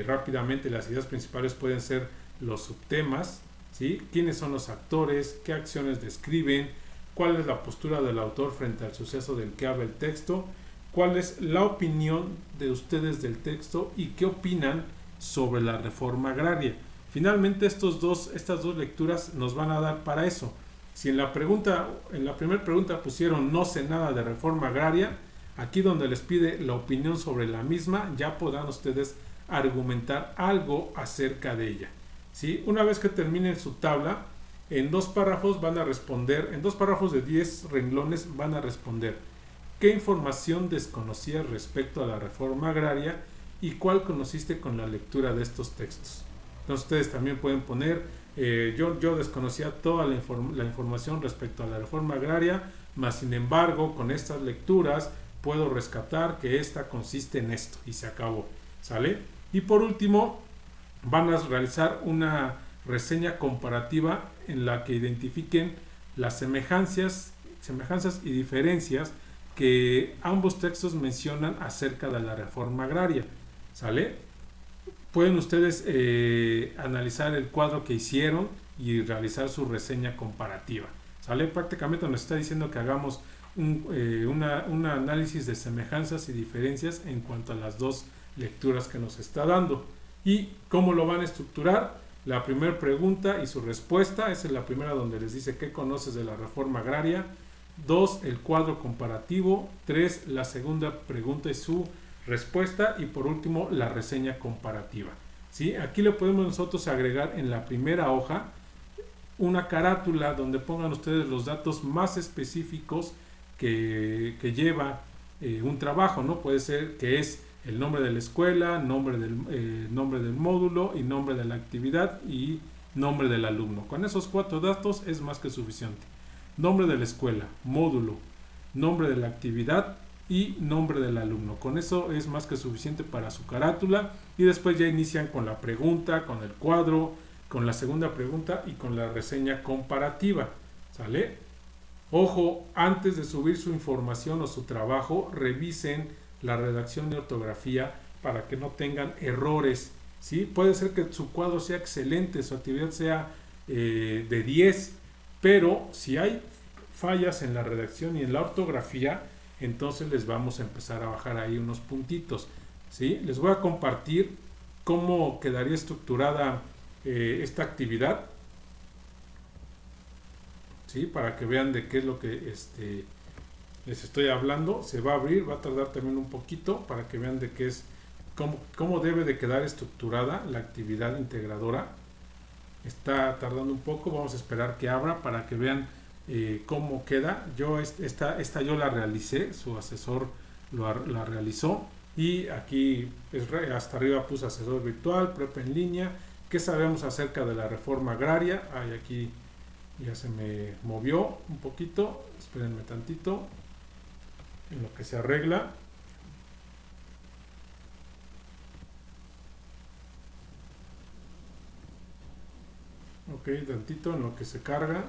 Speaker 1: Rápidamente, las ideas principales pueden ser los subtemas, ¿sí? Quiénes son los actores, qué acciones describen, cuál es la postura del autor frente al suceso del que habla el texto, cuál es la opinión de ustedes del texto y qué opinan sobre la reforma agraria. Finalmente, estas dos lecturas nos van a dar para eso. Si en la primera pregunta pusieron no sé nada de reforma agraria, aquí donde les pide la opinión sobre la misma, ya podrán ustedes argumentar algo acerca de ella. ¿Sí? Una vez que terminen su tabla, en 2 párrafos van a responder, en 2 párrafos de 10 renglones van a responder qué información desconocías respecto a la reforma agraria y cuál conociste con la lectura de estos textos. Entonces ustedes también pueden poner yo desconocía toda la información respecto a la reforma agraria, mas sin embargo con estas lecturas puedo rescatar que esta consiste en esto y se acabó. ¿Sale? Y por último van a realizar una reseña comparativa en la que identifiquen las semejanzas y diferencias que ambos textos mencionan acerca de la reforma agraria. ¿Sale? Pueden ustedes analizar el cuadro que hicieron y realizar su reseña comparativa. ¿Sale? Prácticamente nos está diciendo que hagamos un análisis de semejanzas y diferencias en cuanto a las dos lecturas que nos está dando. ¿Y cómo lo van a estructurar? La primera pregunta y su respuesta. Esa es la primera, donde les dice qué conoces de la reforma agraria. 2, el cuadro comparativo. 3, la segunda pregunta y su respuesta. Y por último, la reseña comparativa. ¿Sí? Aquí le podemos nosotros agregar en la primera hoja una carátula donde pongan ustedes los datos más específicos que lleva un trabajo, ¿no? Puede ser que es el nombre de la escuela, nombre del módulo y nombre de la actividad y nombre del alumno. Con esos 4 datos es más que suficiente. Nombre de la escuela, módulo, nombre de la actividad y nombre del alumno. Con eso es más que suficiente para su carátula, y después ya inician con la pregunta, con el cuadro, con la segunda pregunta y con la reseña comparativa, ¿sale? Ojo, antes de subir su información o su trabajo, revisen la redacción y ortografía para que no tengan errores, ¿sí? Puede ser que su cuadro sea excelente, su actividad sea de 10, pero si hay fallas en la redacción y en la ortografía, entonces les vamos a empezar a bajar ahí unos puntitos, ¿sí? Les voy a compartir cómo quedaría estructurada esta actividad, ¿sí? Para que vean de qué es lo que les estoy hablando. Se va a abrir, va a tardar también un poquito para que vean de qué es, cómo debe de quedar estructurada la actividad integradora. Está tardando un poco, vamos a esperar que abra para que vean cómo queda. Yo esta yo la realicé, su asesor la realizó, y aquí hasta arriba puse asesor virtual, prepa en línea, qué sabemos acerca de la reforma agraria. Aquí ya se me movió un poquito, espérenme tantito en lo que se arregla. Ok, tantito en lo que se carga.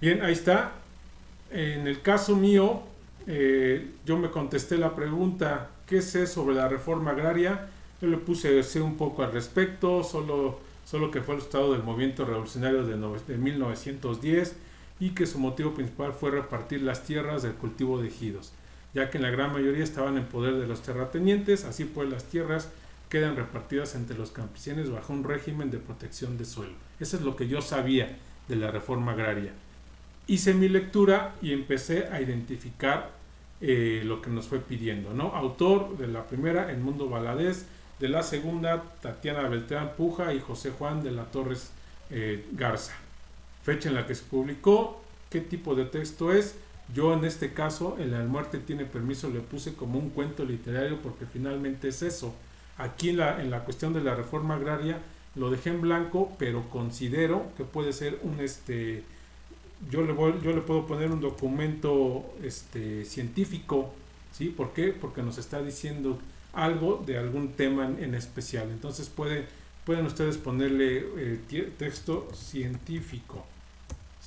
Speaker 1: Bien, ahí está. En el caso mío, yo me contesté la pregunta, ¿qué sé sobre la reforma agraria? Yo le puse sé un poco al respecto, solo que fue el resultado del movimiento revolucionario de 1910 y que su motivo principal fue repartir las tierras del cultivo de ejidos, ya que en la gran mayoría estaban en poder de los terratenientes. Así pues, las tierras quedan repartidas entre los campesinos bajo un régimen de protección de suelo. Eso es lo que yo sabía de la reforma agraria. Hice mi lectura y empecé a identificar lo que nos fue pidiendo, ¿no? Autor de la primera, Edmundo Valadez; de la segunda, Tatiana Beltrán Puja y José Juan de la Torres Garza. Fecha en la que se publicó, qué tipo de texto es. Yo en este caso, en La muerte tiene permiso, le puse como un cuento literario porque finalmente es eso. Aquí en la cuestión de la reforma agraria lo dejé en blanco, pero considero que puede ser un yo le puedo poner un documento científico, ¿sí? ¿Por qué? Porque nos está diciendo algo de algún tema en especial. Entonces pueden ustedes ponerle texto científico,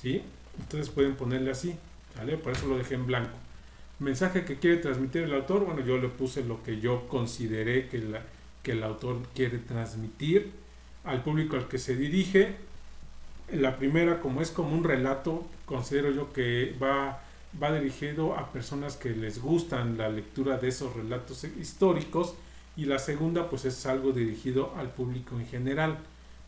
Speaker 1: ¿sí? Entonces pueden ponerle así, ¿vale? Por eso lo dejé en blanco. Mensaje que quiere transmitir el autor, bueno, yo le puse lo que yo consideré que el autor quiere transmitir al público al que se dirige. La primera, como es como un relato, considero yo que va dirigido a personas que les gustan la lectura de esos relatos históricos, y la segunda pues es algo dirigido al público en general.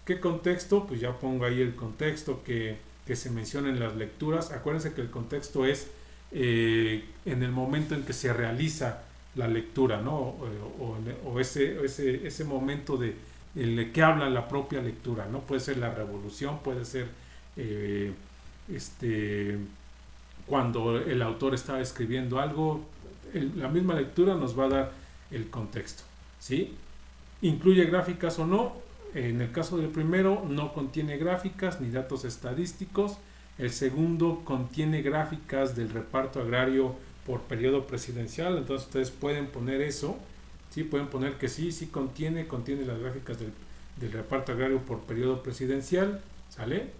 Speaker 1: ¿Qué contexto? Pues ya pongo ahí el contexto que se menciona en las lecturas. Acuérdense que el contexto es en el momento en que se realiza la lectura, ¿no? O ese momento de el que habla la propia lectura, ¿no? Puede ser la revolución, puede ser cuando el autor estaba escribiendo algo. La misma lectura nos va a dar el contexto, ¿sí? ¿Incluye gráficas o no? En el caso del primero no contiene gráficas ni datos estadísticos. El segundo contiene gráficas del reparto agrario por periodo presidencial. Entonces ustedes pueden poner eso, ¿sí? Pueden poner que sí contiene las gráficas del reparto agrario por periodo presidencial, ¿sale?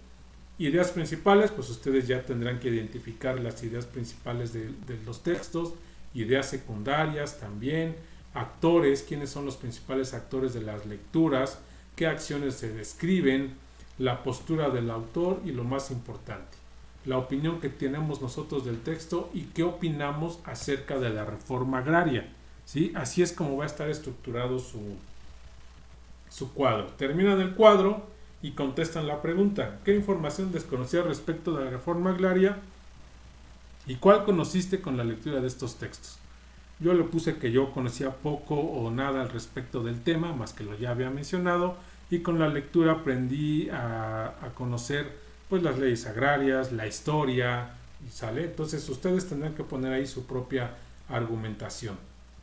Speaker 1: Ideas principales, pues ustedes ya tendrán que identificar las ideas principales de los textos. Ideas secundarias también. Actores, quiénes son los principales actores de las lecturas, qué acciones se describen, la postura del autor y, lo más importante, la opinión que tenemos nosotros del texto y qué opinamos acerca de la reforma agraria, ¿sí? Así es como va a estar estructurado su cuadro. Terminan el cuadro y contestan la pregunta: ¿qué información desconocías respecto de la reforma agraria y cuál conociste con la lectura de estos textos? Yo le puse que yo conocía poco o nada al respecto del tema, más que lo ya había mencionado, y con la lectura aprendí a conocer pues las leyes agrarias, la historia, ¿sale? Entonces ustedes tendrán que poner ahí su propia argumentación,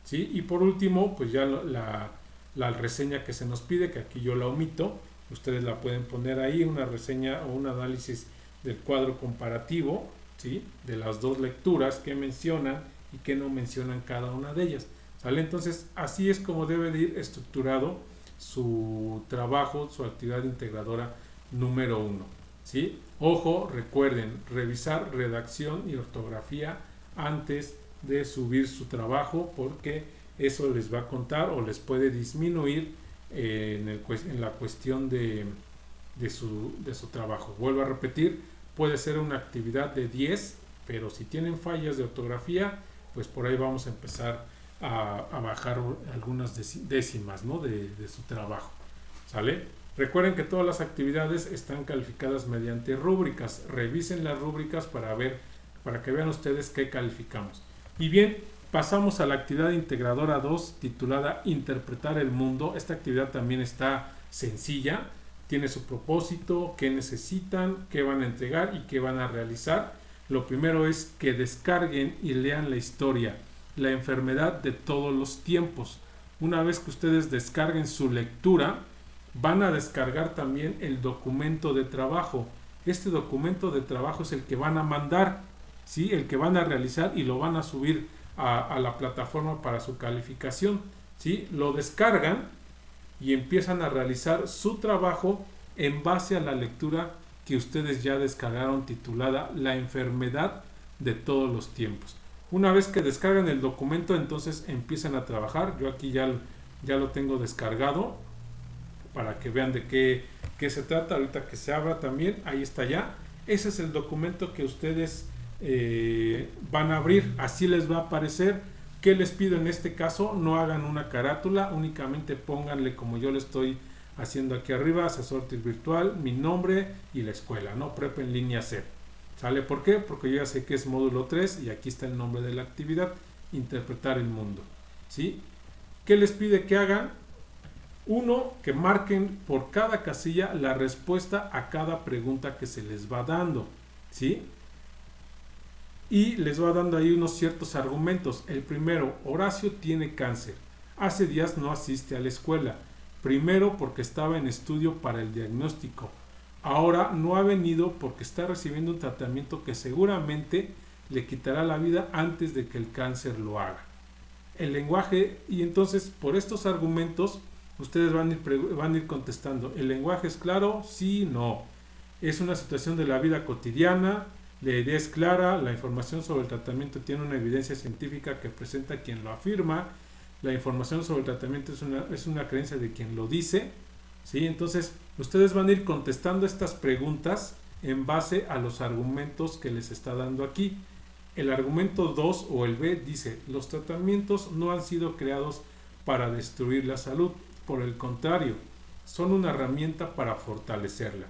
Speaker 1: ¿sí? Y por último, pues ya la reseña que se nos pide, que aquí yo la omito, ustedes la pueden poner ahí, una reseña o un análisis del cuadro comparativo, ¿sí? De las dos lecturas que mencionan y que no mencionan cada una de ellas. ¿Sale? Entonces, así es como debe de ir estructurado su trabajo, su actividad integradora número 1. ¿Sí? Ojo, recuerden, revisar redacción y ortografía antes de subir su trabajo, porque eso les va a contar o les puede disminuir en la cuestión de su trabajo. Vuelvo a repetir, puede ser una actividad de 10, pero si tienen fallas de ortografía, pues por ahí vamos a empezar a bajar algunas décimas, ¿no? de su trabajo. ¿Sale? Recuerden que todas las actividades están calificadas mediante rúbricas. Revisen las rúbricas para que vean ustedes qué calificamos. Y bien, pasamos a la actividad integradora 2 titulada Interpretar el mundo. Esta actividad también está sencilla, tiene su propósito, qué necesitan, qué van a entregar y qué van a realizar. Lo primero es que descarguen y lean la historia, la enfermedad de todos los tiempos. Una vez que ustedes descarguen su lectura, van a descargar también el documento de trabajo. Este documento de trabajo es el que van a mandar, ¿sí? El que van a realizar y lo van a subir a la plataforma para su calificación, ¿sí? Lo descargan y empiezan a realizar su trabajo en base a la lectura que ustedes ya descargaron titulada La enfermedad de todos los tiempos. Una vez que descargan el documento, entonces empiezan a trabajar. Yo aquí ya lo tengo descargado para que vean de qué se trata. Ahorita que se abra también, ahí está ya. Ese es el documento que ustedes van a abrir. Así les va a aparecer. ¿Qué les pido en este caso? No hagan una carátula, únicamente pónganle, como yo le estoy haciendo aquí arriba, asesor virtual, mi nombre y la escuela, ¿no? Prep en línea C. ¿Sale? ¿Por qué? Porque yo ya sé que es módulo 3 y aquí está el nombre de la actividad, interpretar el mundo. ¿Sí? ¿Qué les pide que hagan? Uno, que marquen por cada casilla la respuesta a cada pregunta que se les va dando. ¿Sí? Y les va dando ahí unos ciertos argumentos. El primero, Horacio tiene cáncer. Hace días no asiste a la escuela. Primero porque estaba en estudio para el diagnóstico. Ahora no ha venido porque está recibiendo un tratamiento que seguramente le quitará la vida antes de que el cáncer lo haga. El lenguaje, y entonces por estos argumentos ustedes van a ir contestando. ¿El lenguaje es claro? Sí, no. Es una situación de la vida cotidiana. La idea es clara, la información sobre el tratamiento tiene una evidencia científica que presenta quien lo afirma, la información sobre el tratamiento es una creencia de quien lo dice, ¿sí? Entonces, ustedes van a ir contestando estas preguntas en base a los argumentos que les está dando aquí. El argumento 2 o el B dice, los tratamientos no han sido creados para destruir la salud, por el contrario, son una herramienta para fortalecerla.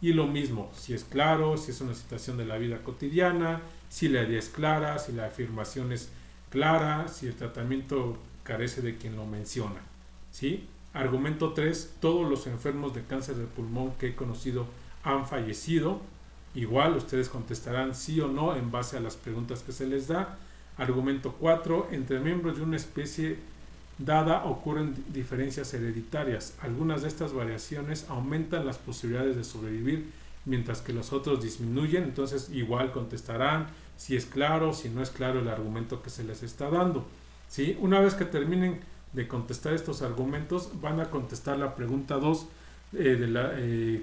Speaker 1: Y lo mismo, si es claro, si es una situación de la vida cotidiana, si la idea es clara, si la afirmación es clara, si el tratamiento carece de quien lo menciona. ¿Sí? Argumento 3, todos los enfermos de cáncer de pulmón que he conocido han fallecido. Igual ustedes contestarán sí o no en base a las preguntas que se les da. Argumento 4, entre miembros de una especie dada ocurren diferencias hereditarias. Algunas de estas variaciones aumentan las posibilidades de sobrevivir, mientras que los otros disminuyen. Entonces igual contestarán si es claro, si no es claro el argumento que se les está dando. ¿Sí? Una vez que terminen de contestar estos argumentos, van a contestar la pregunta 2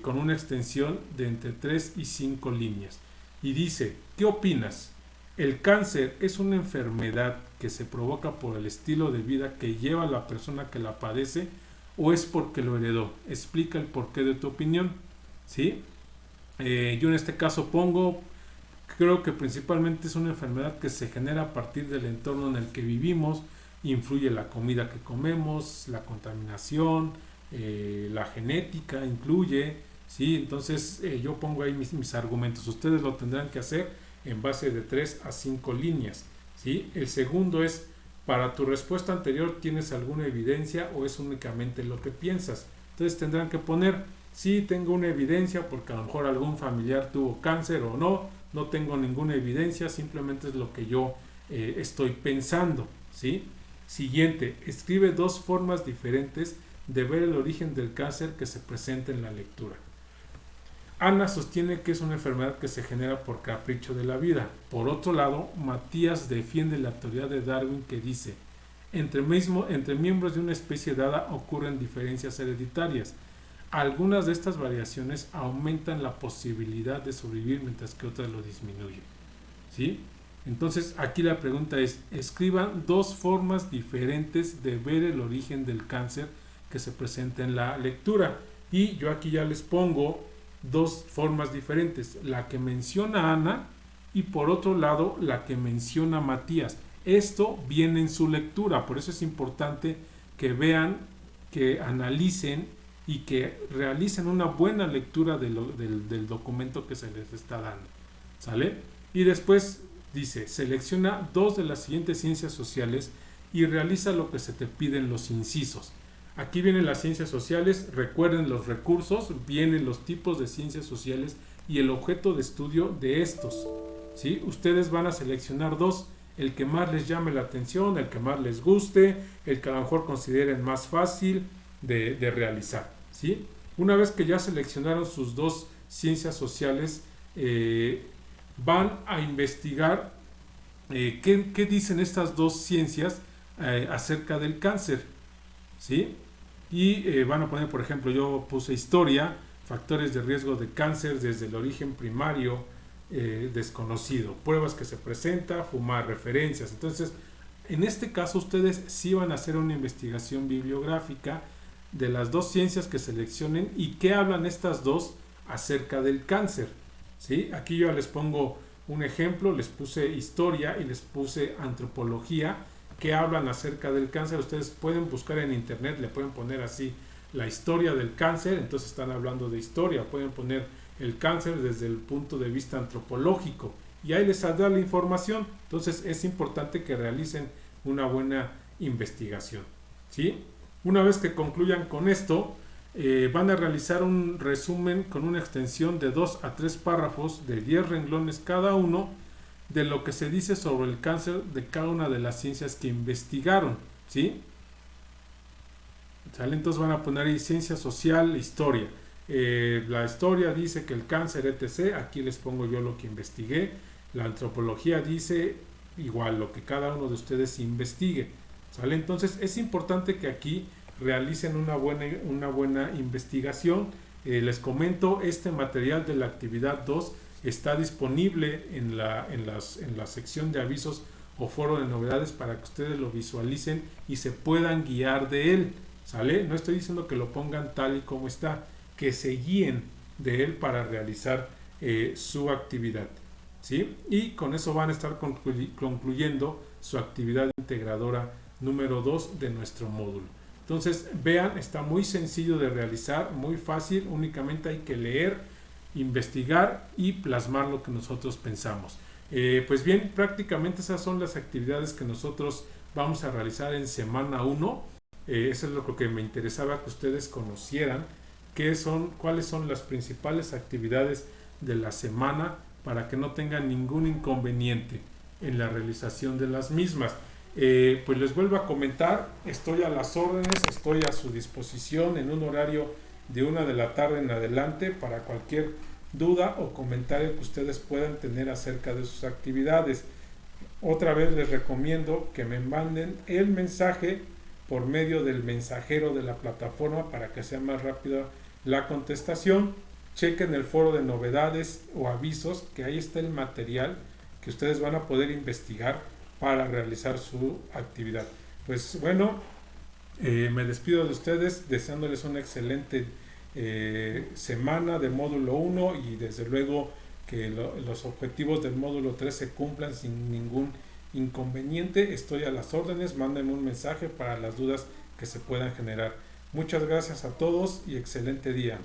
Speaker 1: con una extensión de entre 3 y 5 líneas. Y dice, ¿qué opinas? ¿El cáncer es una enfermedad que se provoca por el estilo de vida que lleva la persona que la padece o es porque lo heredó? Explica el porqué de tu opinión. ¿Sí? Yo en este caso creo que principalmente es una enfermedad que se genera a partir del entorno en el que vivimos. Influye la comida que comemos, la contaminación, la genética influye. ¿Sí? Entonces yo pongo ahí mis argumentos. Ustedes lo tendrán que hacer en base de 3 a 5 líneas. ¿Sí? El segundo es, para tu respuesta anterior, ¿tienes alguna evidencia o es únicamente lo que piensas? Entonces tendrán que poner, sí, tengo una evidencia porque a lo mejor algún familiar tuvo cáncer, o no tengo ninguna evidencia, simplemente es lo que yo estoy pensando. ¿Sí? Siguiente, escribe 2 formas diferentes de ver el origen del cáncer que se presenta en la lectura. Ana sostiene que es una enfermedad que se genera por capricho de la vida. Por otro lado, Matías defiende la teoría de Darwin que dice, Entre miembros de una especie dada ocurren diferencias hereditarias. Algunas de estas variaciones aumentan la posibilidad de sobrevivir mientras que otras lo disminuyen. ¿Sí? Entonces aquí la pregunta es, escriban dos formas diferentes de ver el origen del cáncer que se presenta en la lectura. Y yo aquí ya les pongo dos formas diferentes, la que menciona Ana y por otro lado la que menciona Matías. Esto viene en su lectura, por eso es importante que vean, que analicen y que realicen una buena lectura del documento que se les está dando. ¿Sale? Y después dice, selecciona dos de las siguientes ciencias sociales y realiza lo que se te pide en los incisos. Aquí vienen las ciencias sociales, recuerden los recursos, vienen los tipos de ciencias sociales y el objeto de estudio de estos. ¿Sí? Ustedes van a seleccionar dos, el que más les llame la atención, el que más les guste, el que a lo mejor consideren más fácil de realizar. ¿Sí? Una vez que ya seleccionaron sus dos ciencias sociales, van a investigar qué dicen estas dos ciencias acerca del cáncer. ¿Sí? Y van a poner, por ejemplo, yo puse historia, factores de riesgo de cáncer desde el origen primario desconocido, pruebas que se presenta, fumar, referencias. Entonces, en este caso ustedes sí van a hacer una investigación bibliográfica de las dos ciencias que seleccionen y qué hablan estas dos acerca del cáncer. ¿Sí? Aquí yo les pongo un ejemplo, les puse historia y les puse antropología, que hablan acerca del cáncer. Ustedes pueden buscar en internet, le pueden poner así la historia del cáncer, entonces están hablando de historia. Pueden poner el cáncer desde el punto de vista antropológico y ahí les saldrá la información. Entonces es importante que realicen una buena investigación. ¿Sí? Una vez que concluyan con esto, van a realizar un resumen con una extensión de 2 a 3 párrafos de 10 renglones cada uno de lo que se dice sobre el cáncer de cada una de las ciencias que investigaron. ¿Sí? ¿Sale? Entonces van a poner ahí ciencia social, historia. La historia dice que el cáncer, etc. Aquí les pongo yo lo que investigué. La antropología dice igual lo que cada uno de ustedes investigue. ¿Sale? Entonces es importante que aquí realicen una buena investigación. Les comento, este material de la actividad 2 está disponible en la sección de avisos o foro de novedades para que ustedes lo visualicen y se puedan guiar de él. ¿Sale? No estoy diciendo que lo pongan tal y como está, que se guíen de él para realizar su actividad. ¿Sí? Y con eso van a estar concluyendo su actividad integradora número 2 de nuestro módulo. Entonces, vean, está muy sencillo de realizar, muy fácil, únicamente hay que leer, investigar y plasmar lo que nosotros pensamos. Pues bien, prácticamente esas son las actividades que nosotros vamos a realizar en semana 1. Eso es lo que me interesaba que ustedes conocieran, cuáles son las principales actividades de la semana para que no tengan ningún inconveniente en la realización de las mismas. Pues les vuelvo a comentar, estoy a las órdenes, estoy a su disposición en un horario de 1 de la tarde en adelante para cualquier duda o comentario que ustedes puedan tener acerca de sus actividades. Otra vez les recomiendo que me manden el mensaje por medio del mensajero de la plataforma para que sea más rápida la contestación. Chequen el foro de novedades o avisos, que ahí está el material que ustedes van a poder investigar para realizar su actividad. Pues bueno, me despido de ustedes deseándoles una excelente semana de módulo 1 y desde luego que los objetivos del módulo 3 se cumplan sin ningún inconveniente. Estoy a las órdenes, mándenme un mensaje para las dudas que se puedan generar. Muchas gracias a todos y excelente día.